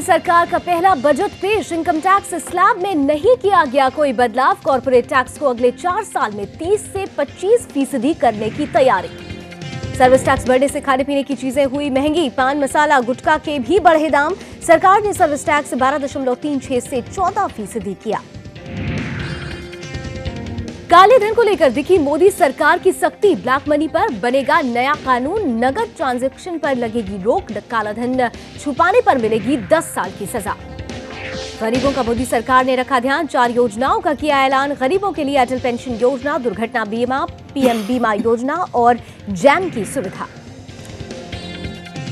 सरकार का पहला बजट पेश। इनकम टैक्स स्लैब में नहीं किया गया कोई बदलाव। कॉर्पोरेट टैक्स को अगले 4 साल में 30 से 25% करने की तैयारी। सर्विस टैक्स बढ़ने से खाने पीने की चीजें हुई महंगी। पान मसाला गुटखा के भी बढ़े दाम। सरकार ने सर्विस टैक्स 12.36 से 14% किया। काले धन को लेकर दिखी मोदी सरकार की सख्ती। ब्लैक मनी पर बनेगा नया कानून। नगद ट्रांजैक्शन पर लगेगी रोक। काला धन छुपाने पर मिलेगी 10 साल की सजा। गरीबों का मोदी सरकार ने रखा ध्यान। 4 योजनाओं का किया ऐलान। गरीबों के लिए अटल पेंशन योजना, दुर्घटना बीमा, पीएम बीमा योजना और जैम की सुविधा।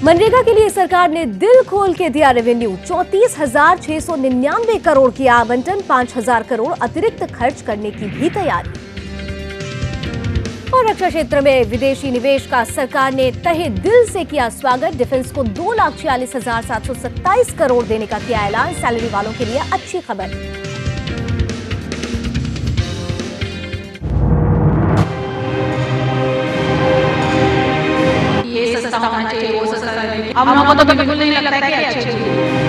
मनरेगा के लिए सरकार ने दिल खोल के दिया रेवेन्यू। 34,699 करोड़ किया आवंटन। 5,000 करोड़ अतिरिक्त खर्च करने की भी तैयारी। और रक्षा क्षेत्र में विदेशी निवेश का सरकार ने तहे दिल से किया स्वागत। डिफेंस को 2,46,727 करोड़ देने का किया ऐलान। सैलरी वालों के लिए अच्छी खबर। ये सस्ता होना चाहिए, वो सस्ता लगे। हम लोगों को तो बिल्कुल नहीं लगता है कि अच्छी चीज है।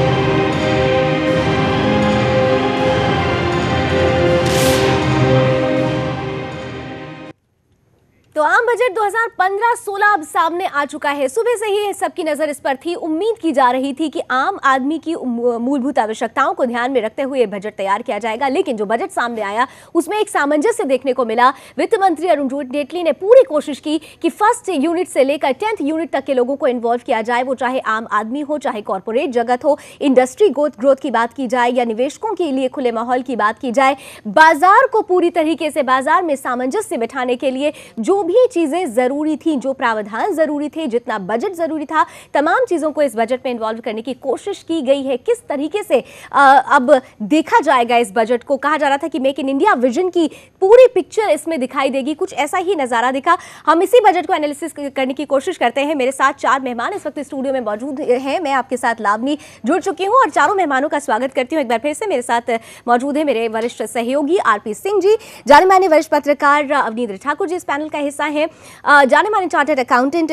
तो आम बजट 2015-16 अब सामने आ चुका है। सुबह से ही सबकी नजर इस पर थी। उम्मीद की जा रही थी कि आम आदमी की मूलभूत आवश्यकताओं को ध्यान में रखते हुए बजट तैयार किया जाएगा, लेकिन जो बजट सामने आया उसमें एक सामंजस्य देखने को मिला। वित्त मंत्री अरुण जेटली ने पूरी कोशिश की कि फर्स्ट यूनिट से लेकर 10th यूनिट तक के लोगों को इन्वॉल्व किया जाए, वो चाहे आम आदमी हो, चाहे कॉर्पोरेट जगत हो, इंडस्ट्री ग्रोथ की बात की जाए या निवेशकों के लिए खुले माहौल की बात की जाए। बाजार को पूरी तरीके से, बाजार में सामंजस्य बिठाने के लिए जो भी चीजें जरूरी थी, जो प्रावधान जरूरी थे, जितना बजट जरूरी था, तमाम चीजों को इस बजट में इन्वॉल्व करने की कोशिश की गई है। किस तरीके से अब देखा जाएगा इस बजट को? कहा जा रहा था कि मेक इन इंडिया विजन की पूरी पिक्चर इसमें दिखाई देगी। कुछ ऐसा ही नजारा दिखा। हम इसी बजट को एनालिसिस करने की कोशिश करते हैं। मेरे साथ 4 मेहमान इस वक्त स्टूडियो में मौजूद हैं। मैं आपके साथ लावनी जुड़ चुकी हूं और चारों मेहमानों का स्वागत करती हूं। एक बार फिर से मेरे साथ मौजूद है मेरे वरिष्ठ सहयोगी आरपी सिंह जी, जाने माने वरिष्ठ पत्रकार अवनींद्र ठाकुर जी इस पैनल का हिस्सा है, जाने माने चार्टर्ड अकाउंटेंट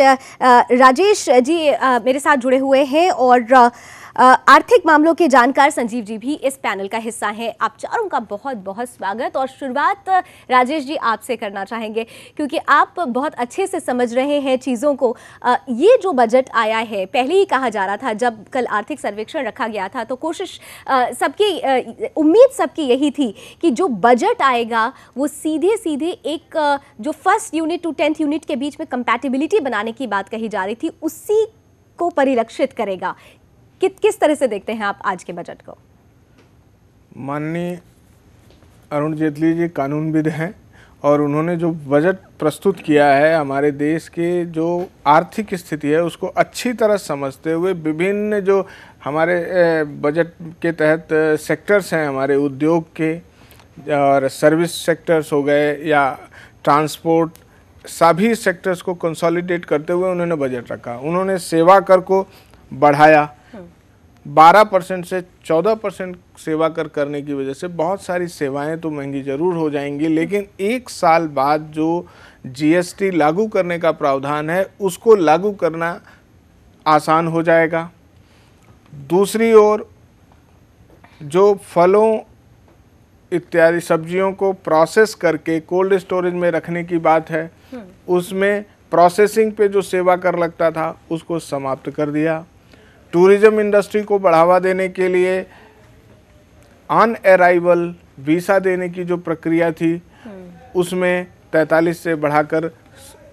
राजेश जी मेरे साथ जुड़े हुए हैं और आर्थिक मामलों के जानकार संजीव जी भी इस पैनल का हिस्सा हैं। आप चारों का बहुत बहुत स्वागत। और शुरुआत राजेश जी आपसे करना चाहेंगे क्योंकि आप बहुत अच्छे से समझ रहे हैं चीज़ों को। ये जो बजट आया है, पहले ही कहा जा रहा था जब कल आर्थिक सर्वेक्षण रखा गया था, तो कोशिश सबकी उम्मीद सबकी यही थी कि जो बजट आएगा वो सीधे सीधे एक जो first unit to 10th unit के बीच में कंपैटिबिलिटी बनाने की बात कही जा रही थी, उसी को परिलक्षित करेगा। किस तरह से देखते हैं आप आज के बजट को? माननीय अरुण जेटली जी कानूनविद हैं और उन्होंने जो बजट प्रस्तुत किया है, हमारे देश के जो आर्थिक स्थिति है उसको अच्छी तरह समझते हुए विभिन्न जो हमारे बजट के तहत सेक्टर्स हैं, हमारे उद्योग के और सर्विस सेक्टर्स हो गए या ट्रांसपोर्ट, सभी सेक्टर्स को कंसोलिडेट करते हुए उन्होंने बजट रखा। उन्होंने सेवा कर को बढ़ाया। 12% से 14% सेवा कर करने की वजह से बहुत सारी सेवाएं तो महंगी जरूर हो जाएंगी, लेकिन 1 साल बाद जो जीएसटी लागू करने का प्रावधान है उसको लागू करना आसान हो जाएगा। दूसरी ओर जो फलों इत्यादि सब्जियों को प्रोसेस करके कोल्ड स्टोरेज में रखने की बात है, उसमें प्रोसेसिंग पे जो सेवा कर लगता था उसको समाप्त कर दिया। टूरिज्म इंडस्ट्री को बढ़ावा देने के लिए ऑन अराइवल वीज़ा देने की जो प्रक्रिया थी उसमें 43 से बढ़ाकर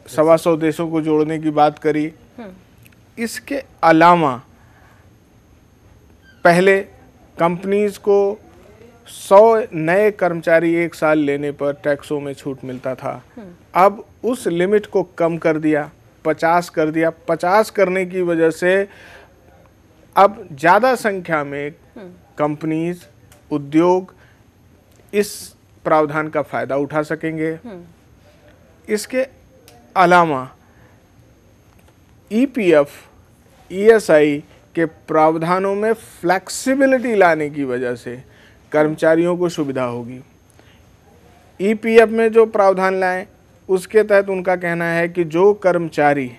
125 देशों को जोड़ने की बात करी। इसके अलावा पहले कंपनीज को 100 नए कर्मचारी 1 साल लेने पर टैक्सों में छूट मिलता था। अब उस लिमिट को कम कर दिया, 50 कर दिया। 50 करने की वजह से अब ज़्यादा संख्या में कंपनीज, उद्योग इस प्रावधान का फ़ायदा उठा सकेंगे। इसके अलावा ईपीएफ, ईएसआई के प्रावधानों में फ्लेक्सिबिलिटी लाने की वजह से कर्मचारियों को सुविधा होगी। ईपीएफ में जो प्रावधान लाएं उसके तहत उनका कहना है कि जो कर्मचारी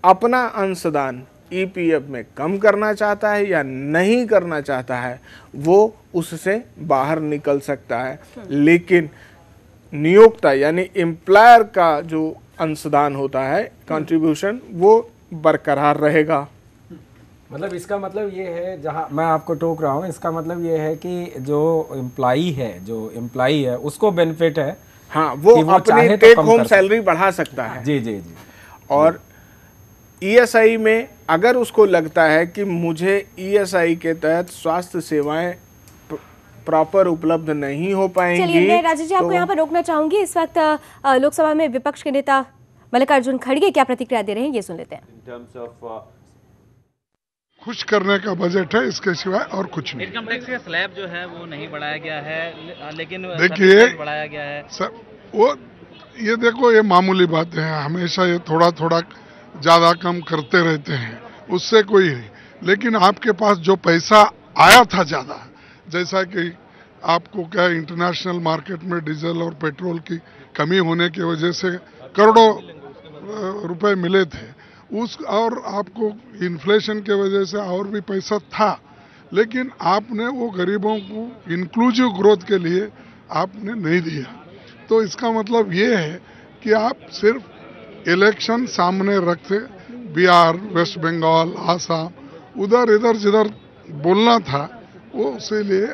अपना अंशदान ईपीएफ में कम करना चाहता है या नहीं करना चाहता है, वो उससे बाहर निकल सकता है। लेकिन नियोक्ता यानी एम्प्लॉयर का जो अंशदान होता है, कंट्रीब्यूशन, वो बरकरार रहेगा। मतलब इसका मतलब ये है, जहाँ मैं आपको टोक रहा हूँ, इसका मतलब ये है कि जो एम्प्लॉई है उसको बेनिफिट है। हाँ, वो अपनी टेक होम सैलरी बढ़ा सकता है। जी जी जी। और ईएसआई में अगर उसको लगता है कि मुझे ईएसआई के तहत स्वास्थ्य सेवाएं प्रॉपर उपलब्ध नहीं हो पाएंगी। चलिए, मैं राजेश जी आपको यहाँ पर रोकना चाहूंगी। इस वक्त लोकसभा में विपक्ष के नेता मल्लिकार्जुन खड़गे क्या प्रतिक्रिया दे रहे हैं, ये सुन लेते हैं। खुश करने का बजट है, इसके सिवाय और कुछ नहीं। इनकम टैक्स का स्लैब जो है वो नहीं बढ़ाया गया है, लेकिन देखिए बढ़ाया गया है सर, वो ये देखो, ये मामूली बातें हैं, हमेशा ये थोड़ा थोड़ा ज्यादा कम करते रहते हैं, उससे कोई नहीं। लेकिन आपके पास जो पैसा आया था ज्यादा, जैसा कि आपको क्या इंटरनेशनल मार्केट में डीजल और पेट्रोल की कमी होने की वजह से करोड़ों रुपए मिले थे, और आपको इन्फ्लेशन के वजह से और भी पैसा था, लेकिन आपने वो गरीबों को इंक्लूसिव ग्रोथ के लिए आपने नहीं दिया। तो इसका मतलब ये है कि आप सिर्फ इलेक्शन सामने रखते, बिहार, वेस्ट बंगाल, आसाम, उधर इधर जिधर बोलना था वो इसीलिए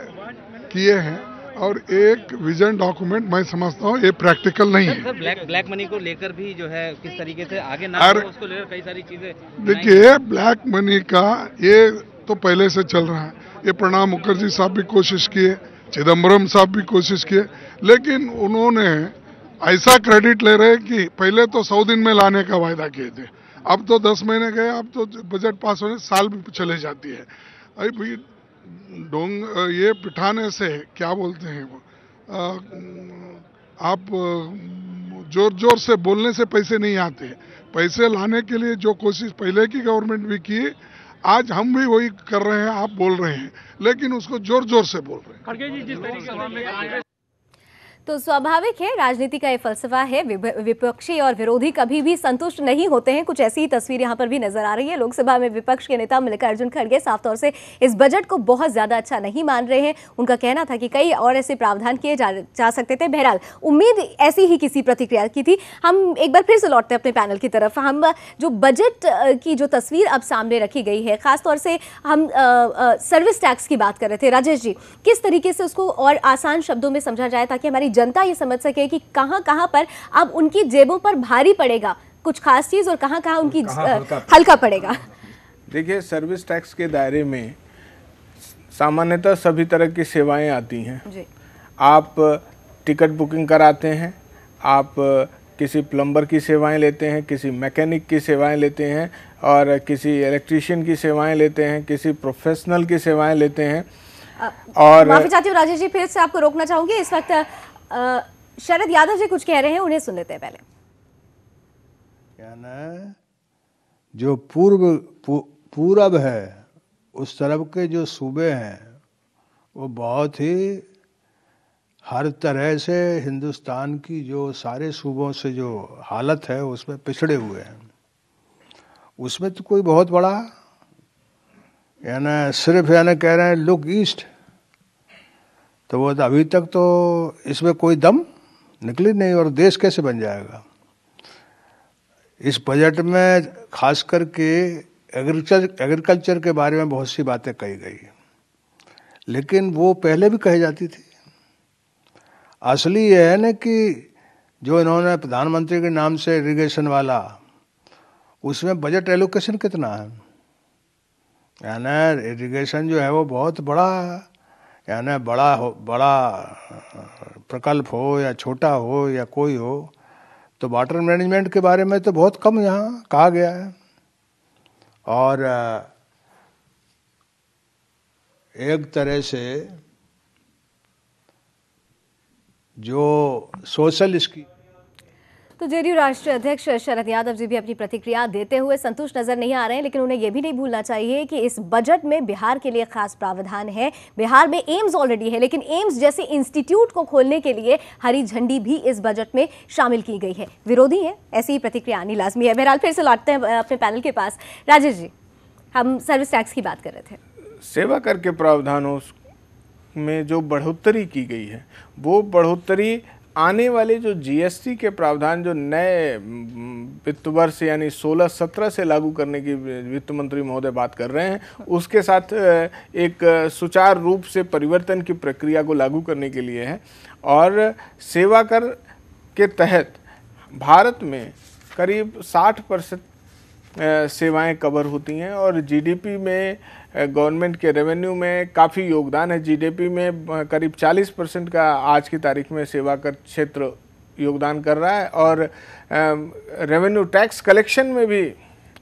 किए हैं। और एक विजन डॉक्यूमेंट मैं समझता हूँ ये प्रैक्टिकल नहीं है। सर, ब्लैक मनी को लेकर भी जो है किस तरीके से आगे ना हो, उसको लेकर कई सारी चीजें। देखिए, ब्लैक मनी का ये तो पहले से चल रहा है। ये प्रणब मुखर्जी साहब भी कोशिश किए, चिदम्बरम साहब भी कोशिश किए, लेकिन उन्होंने ऐसा क्रेडिट ले रहे कि पहले तो 100 दिन में लाने का वायदा किए थे, अब तो 10 महीने गए, अब तो बजट पास होने साल भी चले जाती है। अभी ये पिठाने से क्या बोलते हैं वो, आप जोर जोर से बोलने से पैसे नहीं आते। पैसे लाने के लिए जो कोशिश पहले की गवर्नमेंट भी की, आज हम भी वही कर रहे हैं। आप बोल रहे हैं, लेकिन उसको जोर जोर से बोल रहे हैं। खड़गे जी, जिस तरीके से तो स्वाभाविक है, राजनीति का ये फलसफा है, विपक्षी और विरोधी कभी भी संतुष्ट नहीं होते हैं। कुछ ऐसी ही तस्वीर यहाँ पर भी नजर आ रही है। लोकसभा में विपक्ष के नेता मल्लिकार्जुन खड़गे साफ तौर से इस बजट को बहुत ज्यादा अच्छा नहीं मान रहे हैं। उनका कहना था कि कई और ऐसे प्रावधान किए जा सकते थे। बहरहाल उम्मीद ऐसी ही किसी प्रतिक्रिया की थी। हम एक बार फिर से लौटते हैं अपने पैनल की तरफ। हम जो बजट की जो तस्वीर अब सामने रखी गई है, खासतौर से हम सर्विस टैक्स की बात कर रहे थे। राजेश जी, किस तरीके से उसको और आसान शब्दों में समझा जाए ताकि हमारी जनता ये समझ सके कि कहां कहां पर अब उनकी जेबों पर भारी पड़ेगा कुछ खास चीज और कहां कहां उनकी हल्का पड़ेगा? देखिए, सर्विस टैक्स के दायरे में सामान्यतः सभी तरह की सेवाएं आती हैं जी। आप टिकट बुकिंग कराते हैं, आप किसी प्लम्बर की सेवाएं लेते हैं, किसी मैकेनिक की सेवाएं लेते हैं, और किसी इलेक्ट्रीशियन की सेवाएं लेते हैं, किसी प्रोफेशनल की सेवाएं लेते हैं। और माफी चाहती हूँ राजेश जी, फिर से आपको रोकना चाहूंगी। इस वक्त शरद यादव जी कुछ कह रहे हैं, उन्हें सुन लेते हैं पहले। क्या ना, जो पूरब है उस तरफ के जो सूबे हैं वो बहुत ही हर तरह से हिंदुस्तान की जो सारे सूबों से जो हालत है उसमें पिछड़े हुए हैं। उसमें तो कोई बहुत बड़ा सिर्फ कह रहे हैं लुक ईस्ट, तो वो अभी तक तो इसमें कोई दम निकली नहीं, और देश कैसे बन जाएगा। इस बजट में खास करके एग्रीकल्चर के बारे में बहुत सी बातें कही गई, लेकिन वो पहले भी कही जाती थी। असली ये है ना कि जो इन्होंने प्रधानमंत्री के नाम से इरिगेशन वाला, उसमें बजट एलोकेशन कितना है, इरिगेशन जो है वो बहुत बड़ा, बड़ा प्रकल्प हो या छोटा हो या कोई हो, तो वाटर मैनेजमेंट के बारे में तो बहुत कम यहाँ कहा गया है। और एक तरह से जो सोशल स्कीम, तो जेडीयू राष्ट्रीय अध्यक्ष शरद यादव जी भी अपनी प्रतिक्रिया देते हुए संतुष्ट नजर नहीं आ रहे हैं, लेकिन उन्हें यह भी नहीं भूलना चाहिए कि इस बजट में बिहार के लिए खास प्रावधान है। बिहार में एम्स ऑलरेडी है, लेकिन एम्स जैसे इंस्टीट्यूट को खोलने के लिए हरी झंडी भी इस बजट में शामिल की गई है। विरोधी है, ऐसी ही प्रतिक्रिया आनी लाजमी है। बहरहाल फिर से लौटते हैं अपने पैनल के पास। राजेश जी, हम सर्विस टैक्स की बात कर रहे थे। सेवा कर के प्रावधानों में जो बढ़ोतरी की गई है, वो बढ़ोतरी आने वाले जो जीएसटी के प्रावधान जो नए वित्त वर्ष यानी 16-17 से लागू करने की वित्त मंत्री महोदय बात कर रहे हैं, उसके साथ एक सुचारू रूप से परिवर्तन की प्रक्रिया को लागू करने के लिए है। और सेवा कर के तहत भारत में करीब 60% सेवाएं कवर होती हैं और जीडीपी में गवर्नमेंट के रेवेन्यू में काफ़ी योगदान है। जीडीपी में करीब 40% का आज की तारीख में सेवा कर क्षेत्र योगदान कर रहा है और रेवेन्यू टैक्स कलेक्शन में भी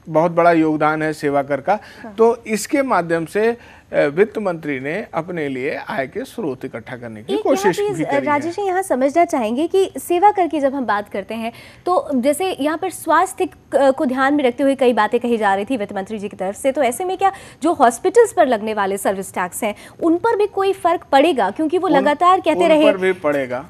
बहुत बड़ा योगदान है सेवा कर का। तो इसके माध्यम से वित्त मंत्री ने अपने लिए आय के स्रोत इकट्ठा करने की कोशिश भी करी है। राजेश जी यहाँ समझना चाहेंगे कि सेवा कर की जब हम बात करते हैं तो जैसे यहाँ पर स्वास्थ्य को ध्यान में रखते हुए कई बातें कही जा रही थी वित्त मंत्री जी की तरफ से, तो ऐसे में क्या जो हॉस्पिटल्स पर लगने वाले सर्विस टैक्स हैं उन पर भी कोई फर्क पड़ेगा? क्योंकि वो लगातार कहते रहे उन पर भी पड़ेगा।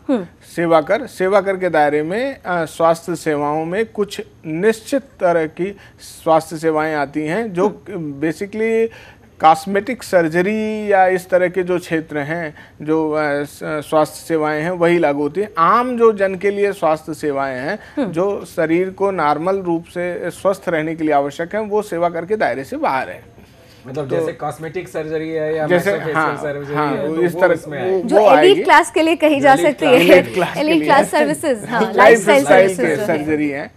सेवा कर के दायरे में स्वास्थ्य सेवाओं में कुछ निश्चित तरह की स्वास्थ्य सेवाएं आती हैं जो बेसिकली कॉस्मेटिक सर्जरी या इस तरह के जो क्षेत्र हैं, जो स्वास्थ्य सेवाएं हैं वही लागू होती हैं। आम जो जन के लिए स्वास्थ्य सेवाएं हैं जो शरीर को नॉर्मल रूप से स्वस्थ रहने के लिए आवश्यक हैं, वो सेवा कर के दायरे से बाहर है। मतलब जैसे कॉस्मेटिक सर्जरी है या जैसे सर्जरी है, तो इस तरह जो एलीट क्लास के लिए कही जा सकती है, एलीट क्लास सर्विसेज, लाइफस्टाइल के सर्जरी है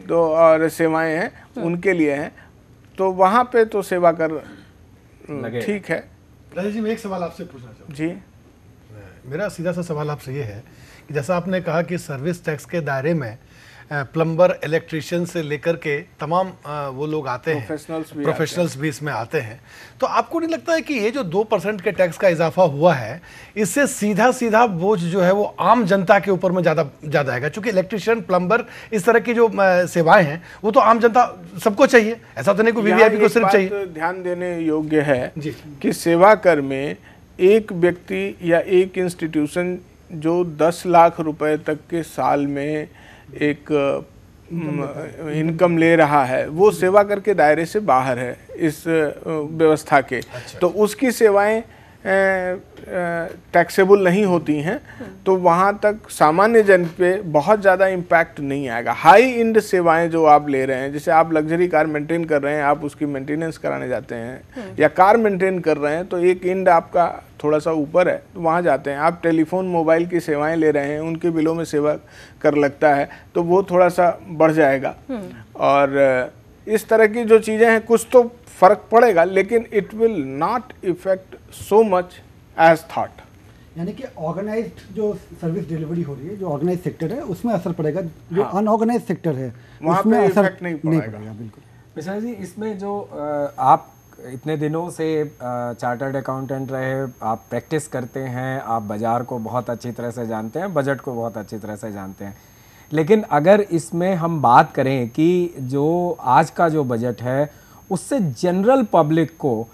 तो और सेवाएं हैं उनके लिए हैं, तो वहाँ पे तो सेवा कर ठीक है। राजेश जी, मैं एक सवाल आपसे पूछना चाहूँ। जी, मेरा सीधा सा सवाल आपसे ये है कि जैसा आपने कहा कि सर्विस टैक्स के दायरे में प्लम्बर, इलेक्ट्रिशियन से लेकर के तमाम वो लोग आते हैं, प्रोफेशनल्स भी इसमें आते हैं, तो आपको नहीं लगता है कि ये जो 2% के टैक्स का इजाफा हुआ है, इससे सीधा सीधा बोझ जो है वो आम जनता के ऊपर में ज़्यादा आएगा? क्योंकि इलेक्ट्रिशियन, प्लम्बर, इस तरह की जो सेवाएं हैं वो तो आम जनता सबको चाहिए, ऐसा तो नहीं कोई वीवीआईपी को सिर्फ चाहिए। ध्यान देने योग्य है कि सेवा कर में एक व्यक्ति या एक इंस्टीट्यूशन जो 10 लाख रुपए तक के साल में एक इनकम ले रहा है, वो सेवा कर के दायरे से बाहर है इस व्यवस्था के। तो उसकी सेवाएं टैक्सेबल नहीं होती हैं, तो वहाँ तक सामान्य जन पे बहुत ज़्यादा इम्पैक्ट नहीं आएगा। हाई इंड सेवाएं जो आप ले रहे हैं, जैसे आप लग्जरी कार मेंटेन कर रहे हैं, आप उसकी मेंटेनेंस कराने जाते हैं, या कार मेंटेन कर रहे हैं तो एक इंड आपका थोड़ा सा ऊपर है तो वहाँ जाते हैं। आप टेलीफोन, मोबाइल की सेवाएं ले रहे हैं, उनके बिलों में सेवा कर लगता है तो वो थोड़ा सा बढ़ जाएगा। और इस तरह की जो चीज़ें हैं कुछ तो फर्क पड़ेगा, लेकिन it will not effect so much as thought. यानी कि ऑर्गेनाइज्ड जो सर्विस डिलीवरी हो रही है, जो ऑर्गेनाइज सेक्टर है उसमें असर पड़ेगा, जो अनऑर्गेनाइज सेक्टर है वहाँ पे इफेक्ट नहीं पड़ेगा। बिल्कुल। मिश्रा जी, इसमें जो आप इतने दिनों से चार्टर्ड अकाउंटेंट रहे, आप प्रैक्टिस करते हैं, आप बाज़ार को बहुत अच्छी तरह से जानते हैं, बजट को बहुत अच्छी तरह से जानते हैं, लेकिन अगर इसमें हम बात करें कि जो आज का जो बजट है उससे जनरल पब्लिक को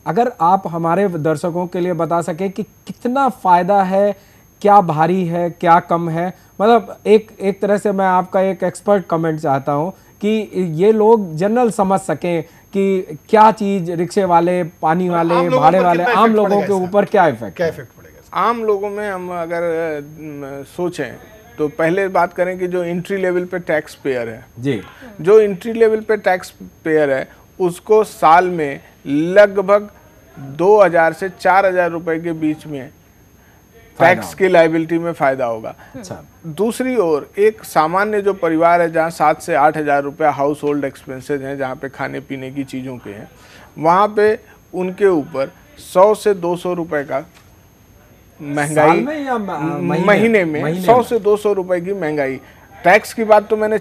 अगर आप हमारे दर्शकों के लिए बता सकें कि कितना फ़ायदा है, क्या भारी है, क्या कम है, मतलब एक तरह से मैं आपका एक एक्सपर्ट कमेंट चाहता हूं कि ये लोग जनरल समझ सकें कि क्या चीज़ रिक्शे वाले, पानी वाले, भाड़े वाले, आम लोगों के ऊपर क्या इफेक्ट पड़ेगा। आम लोगों में हम अगर सोचें तो पहले बात करें कि जो एंट्री लेवल पे टैक्स पेयर है जी, जो एंट्री लेवल पे टैक्स पेयर है उसको साल में लगभग 2000 से 4000 रुपए के बीच में टैक्स की लायबिलिटी में फ़ायदा होगा। अच्छा। दूसरी ओर एक सामान्य जो परिवार है जहाँ 7 से 8000 रुपया हाउस होल्ड एक्सपेंसेज हैं, जहाँ पे खाने पीने की चीज़ों के हैं, वहाँ पे उनके ऊपर 100 से 200 रुपए का महंगाई महीने में 100 से 200 रुपए की महंगाई। टैक्स की बात तो मैंने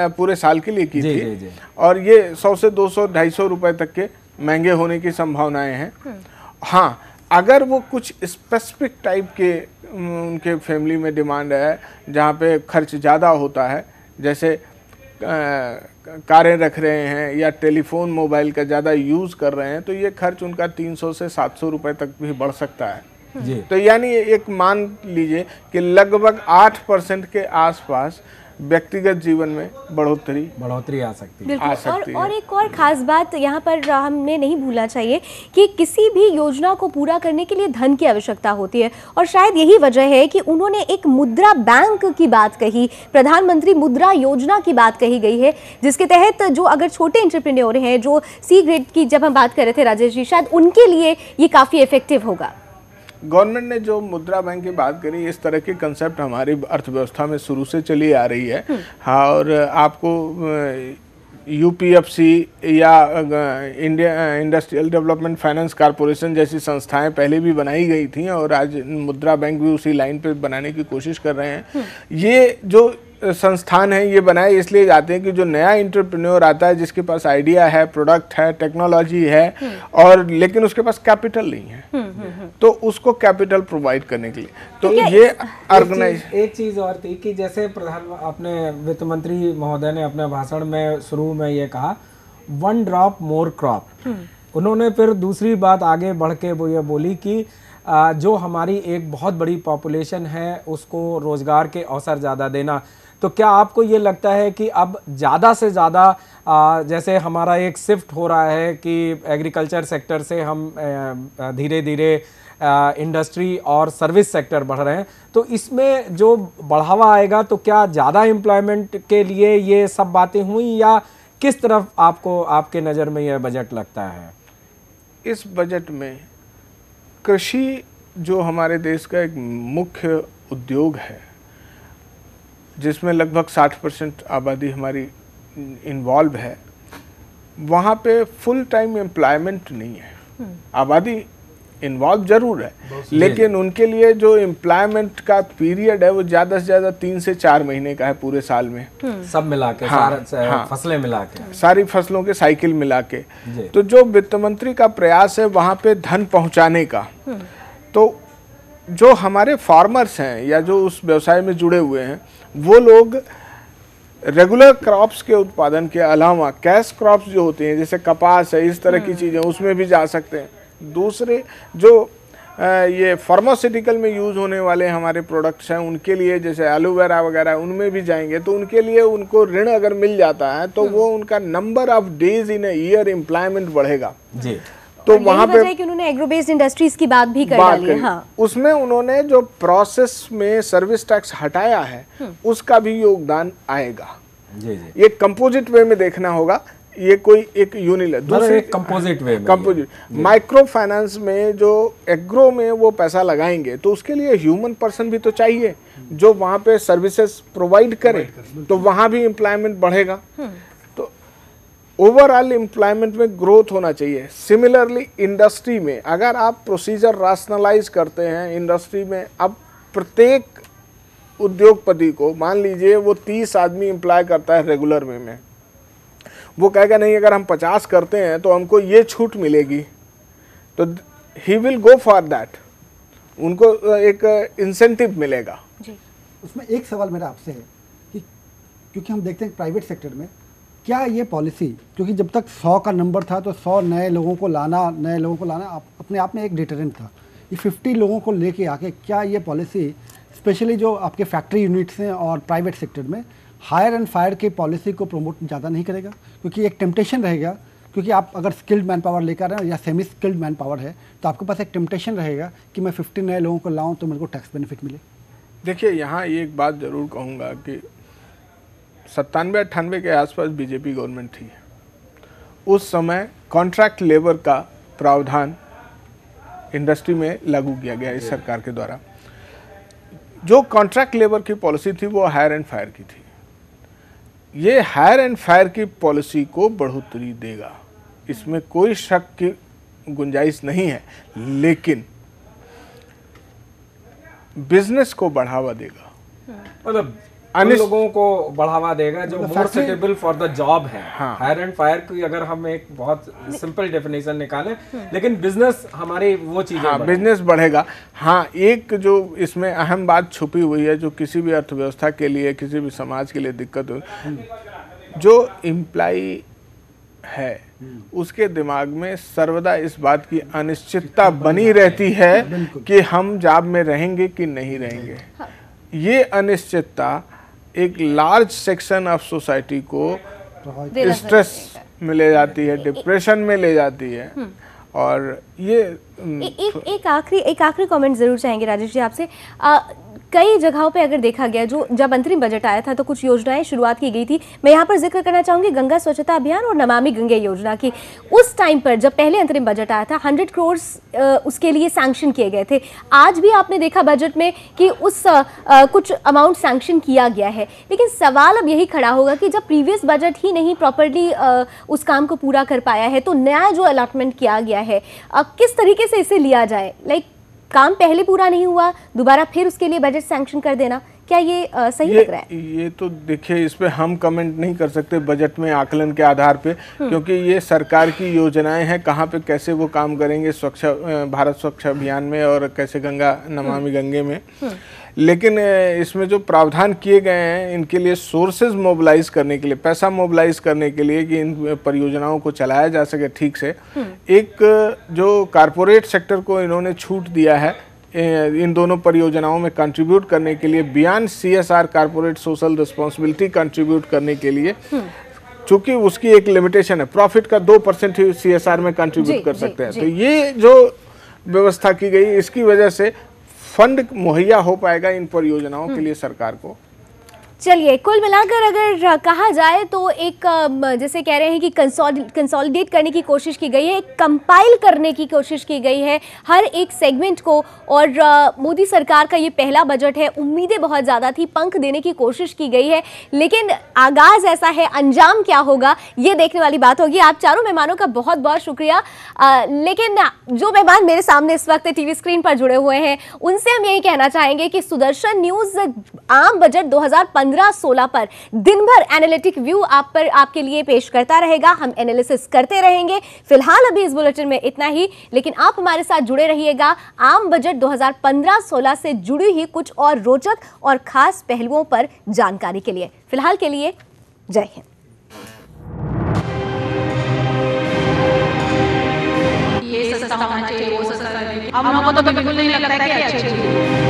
पूरे साल के लिए की थी, और ये 100 से 200, 250 रुपए तक के महंगे होने की संभावनाएं हैं। हाँ, अगर वो कुछ स्पेसिफिक टाइप के उनके फैमिली में डिमांड है जहाँ पे खर्च ज़्यादा होता है, जैसे कारें रख रहे हैं या टेलीफोन, मोबाइल का ज़्यादा यूज़ कर रहे हैं, तो ये खर्च उनका 300 से 700 रुपए तक भी बढ़ सकता है जी। तो यानी एक मान लीजिए कि लगभग 8% के आसपास व्यक्तिगत जीवन में बढ़ोतरी आ सकती है। बिल्कुल। और एक और खास बात यहाँ पर हमने नहीं भूलना चाहिए कि किसी भी योजना को पूरा करने के लिए धन की आवश्यकता होती है, और शायद यही वजह है कि उन्होंने एक मुद्रा बैंक की बात कही, प्रधानमंत्री मुद्रा योजना की बात कही गई है, जिसके तहत जो अगर छोटे एंटरप्रेन्योर हैं, जो सी ग्रेड की जब हम बात कर रहे थे राजेश जी, शायद उनके लिए ये काफ़ी इफेक्टिव होगा। गवर्नमेंट ने जो मुद्रा बैंक की बात करी, इस तरह के कंसेप्ट हमारी अर्थव्यवस्था में शुरू से चली आ रही है। हाँ, और आपको यूपीएफसी या India industrial development finance corporation जैसी संस्थाएं पहले भी बनाई गई थी, और आज मुद्रा बैंक भी उसी लाइन पे बनाने की कोशिश कर रहे हैं। ये जो संस्थान है ये बनाए इसलिए जाते हैं कि जो नया एंटरप्रेन्योर आता है, जिसके पास आइडिया है, प्रोडक्ट है, टेक्नोलॉजी है, और लेकिन उसके पास कैपिटल नहीं है, तो उसको कैपिटल प्रोवाइड करने के लिए तो ये ऑर्गेनाइज। एक चीज और थी कि जैसे अपने वित्त मंत्री महोदय ने अपने भाषण में शुरू में ये कहा, 1 ड्रॉप मोर क्रॉप। उन्होंने फिर दूसरी बात आगे बढ़ के वो ये बोली कि जो हमारी एक बहुत बड़ी पॉपुलेशन है उसको रोजगार के अवसर ज़्यादा देना। तो क्या आपको ये लगता है कि अब ज़्यादा से ज़्यादा जैसे हमारा एक शिफ्ट हो रहा है कि एग्रीकल्चर सेक्टर से हम धीरे धीरे इंडस्ट्री और सर्विस सेक्टर बढ़ रहे हैं, तो इसमें जो बढ़ावा आएगा तो क्या ज़्यादा एम्प्लॉयमेंट के लिए ये सब बातें हुई, या किस तरफ आपको आपके नज़र में यह बजट लगता है? इस बजट में कृषि जो हमारे देश का एक मुख्य उद्योग है, जिसमें लगभग 60% आबादी हमारी इन्वॉल्व है, वहाँ पे फुल टाइम एम्प्लॉयमेंट नहीं है। आबादी इन्वॉल्व जरूर है, लेकिन उनके लिए जो एम्प्लॉयमेंट का पीरियड है वो ज़्यादा से ज़्यादा 3 से 4 महीने का है पूरे साल में, सब मिला के। हाँ, फसलें मिला के, सारी फसलों के साइकिल मिला के। तो जो वित्त मंत्री का प्रयास है वहाँ पे धन पहुँचाने का, तो जो हमारे फार्मर्स हैं या जो उस व्यवसाय में जुड़े हुए हैं, वो लोग रेगुलर क्रॉप्स के उत्पादन के अलावा कैश क्रॉप्स जो होते हैं, जैसे कपास है, इस तरह की चीज़ें, उसमें भी जा सकते हैं। दूसरे जो ये फार्मास्यूटिकल में यूज़ होने वाले हमारे प्रोडक्ट्स हैं, उनके लिए जैसे एलोवेरा वगैरह, उनमें भी जाएंगे। तो उनके लिए उनको ऋण अगर मिल जाता है तो वो उनका number of days in a year employment बढ़ेगा जी। तो वहाँ पे कि उन्होंने एग्रो बेस्ड इंडस्ट्रीज की बात भी कर डाली। हाँ, उसमें उन्होंने जो प्रोसेस में सर्विस टैक्स हटाया है उसका भी योगदान आएगा जी जी। ये कंपोजिट वे में देखना होगा, ये कोई एक दूसरे कंपोजिट वे में, कंपोजिट माइक्रो फाइनेंस में जो एग्रो में वो पैसा लगाएंगे तो उसके लिए ह्यूमन पर्सन भी तो चाहिए जो वहाँ पे सर्विसेज प्रोवाइड करे, तो वहाँ भी एम्प्लॉयमेंट बढ़ेगा। तो ओवरऑल एम्प्लॉयमेंट में ग्रोथ होना चाहिए। सिमिलरली इंडस्ट्री में अगर आप प्रोसीजर राशनलाइज करते हैं इंडस्ट्री में, अब प्रत्येक उद्योगपति को मान लीजिए वो 30 आदमी एम्प्लॉय करता है रेगुलर में, वो कहेगा नहीं अगर हम 50 करते हैं तो हमको ये छूट मिलेगी, तो he will go for that, उनको एक इंसेंटिव मिलेगा जी। उसमें एक सवाल मेरा आपसे है कि क्योंकि हम देखते हैं प्राइवेट सेक्टर में क्या ये पॉलिसी, क्योंकि जब तक 100 का नंबर था तो 100 नए लोगों को लाना अपने आप में एक डिटरेंट था। ये 50 लोगों को लेके आके क्या ये पॉलिसी स्पेशली जो आपके फैक्ट्री यूनिट्स हैं और प्राइवेट सेक्टर में हायर एंड फायर की पॉलिसी को प्रमोट ज़्यादा नहीं करेगा? क्योंकि एक टेम्पटेशन रहेगा, क्योंकि आप अगर स्किल्ड मैन पावर लेकर आए या सेमी स्किल्ड मैन पावर है तो आपके पास एक टेम्पटेशन रहेगा कि मैं 50 नए लोगों को लाऊं तो मेरे को टैक्स बेनिफिट मिले। देखिए यहाँ एक बात ज़रूर कहूँगा कि 97-98 के आसपास बीजेपी गवर्नमेंट थी, उस समय कॉन्ट्रैक्ट लेबर का प्रावधान इंडस्ट्री में लागू किया गया इस सरकार के द्वारा। जो कॉन्ट्रैक्ट लेबर की पॉलिसी थी वो हायर एंड फायर की थी। ये हायर एंड फायर की पॉलिसी को बढ़ोतरी देगा, इसमें कोई शक की गुंजाइश नहीं है, लेकिन बिजनेस को बढ़ावा देगा, मतलब उन लोगों को बढ़ावा देगा जो more suitable for the job है। हायर एंड फायर की अगर हम एक बहुत सिंपल डेफिनेशन निकालें, लेकिन बिजनेस हमारी वो चीजें बिजनेस बढ़ेगा। हाँ, एक जो इसमें अहम बात छुपी हुई है जो किसी भी अर्थव्यवस्था के लिए, किसी भी समाज के लिए दिक्कत हो, जो एम्प्लॉय है उसके दिमाग में सर्वदा इस बात की अनिश्चितता बनी रहती है कि हम जॉब में रहेंगे कि नहीं रहेंगे। ये अनिश्चितता एक लार्ज सेक्शन ऑफ सोसाइटी को स्ट्रेस में ले जाती है, डिप्रेशन में ले जाती है। और ये एक आखिरी कमेंट जरूर चाहेंगे राजेश जी आपसे। कई जगहों पे अगर देखा गया, जो जब अंतरिम बजट आया था तो कुछ योजनाएं शुरुआत की गई थी। मैं यहाँ पर जिक्र करना चाहूंगी गंगा स्वच्छता अभियान और नमामि गंगे योजना की। उस टाइम पर जब पहले अंतरिम बजट आया था 100 करोड़ उसके लिए सैंक्शन किए गए थे। आज भी आपने देखा बजट में कि उस कुछ अमाउंट सैंक्शन किया गया है, लेकिन सवाल अब यही खड़ा होगा कि जब प्रीवियस बजट ही नहीं प्रॉपरली उस काम को पूरा कर पाया है तो नया जो अलॉटमेंट किया गया है किस तरीके से इसे लिया जाए? काम पहले पूरा नहीं हुआ, दोबारा फिर उसके लिए बजट सैंक्शन कर देना, क्या ये सही लग रहा है? ये तो देखिए, इस पे हम कमेंट नहीं कर सकते बजट में आकलन के आधार पे, क्योंकि ये सरकार की योजनाएं हैं, कहाँ पे कैसे वो काम करेंगे स्वच्छ भारत स्वच्छ अभियान में और कैसे गंगा नमामि गंगे में। लेकिन इसमें जो प्रावधान किए गए हैं इनके लिए सोर्सेज मोबिलाइज करने के लिए, पैसा मोबिलाइज करने के लिए कि इन परियोजनाओं को चलाया जा सके ठीक से, एक जो कारपोरेट सेक्टर को इन्होंने छूट दिया है इन दोनों परियोजनाओं में कंट्रीब्यूट करने के लिए, beyond CSR corporate social responsibility contribute करने के लिए, चूंकि उसकी एक लिमिटेशन है, प्रॉफिट का 2% ही CSR में कंट्रीब्यूट कर सकते हैं। तो ये जो व्यवस्था की गई इसकी वजह से फंड मुहैया हो पाएगा इन परियोजनाओं के लिए सरकार को। चलिए, कुल मिलाकर अगर कहा जाए तो एक जैसे कह रहे हैं कि कंसोलिडेट करने की कोशिश की गई है, कंपाइल करने की कोशिश की गई है हर एक सेगमेंट को। और मोदी सरकार का ये पहला बजट है, उम्मीदें बहुत ज़्यादा थी, पंख देने की कोशिश की गई है, लेकिन आगाज़ ऐसा है, अंजाम क्या होगा ये देखने वाली बात होगी। आप चारों मेहमानों का बहुत बहुत शुक्रिया। लेकिन जो मेहमान मेरे सामने इस वक्त टीवी स्क्रीन पर जुड़े हुए हैं उनसे हम यही कहना चाहेंगे कि सुदर्शन न्यूज़ आम बजट 2015-16 पर दिन भर एनालिटिक व्यू आपके लिए पेश करता रहेगा। हम एनालिसिस करते रहेंगे। फिलहाल अभी इस बुलेटिन में इतना ही, लेकिन आप हमारे साथ जुड़े रहिएगा आम बजट 2015-16 से जुड़ी ही कुछ और रोचक और खास पहलुओं पर जानकारी के लिए। फिलहाल के लिए जय हिंद। ये सस्ता होना चाहिए, वो सस्ता, हम लोगों को तो बिल्कुल नहीं लगता है कि अच्छी चीज है।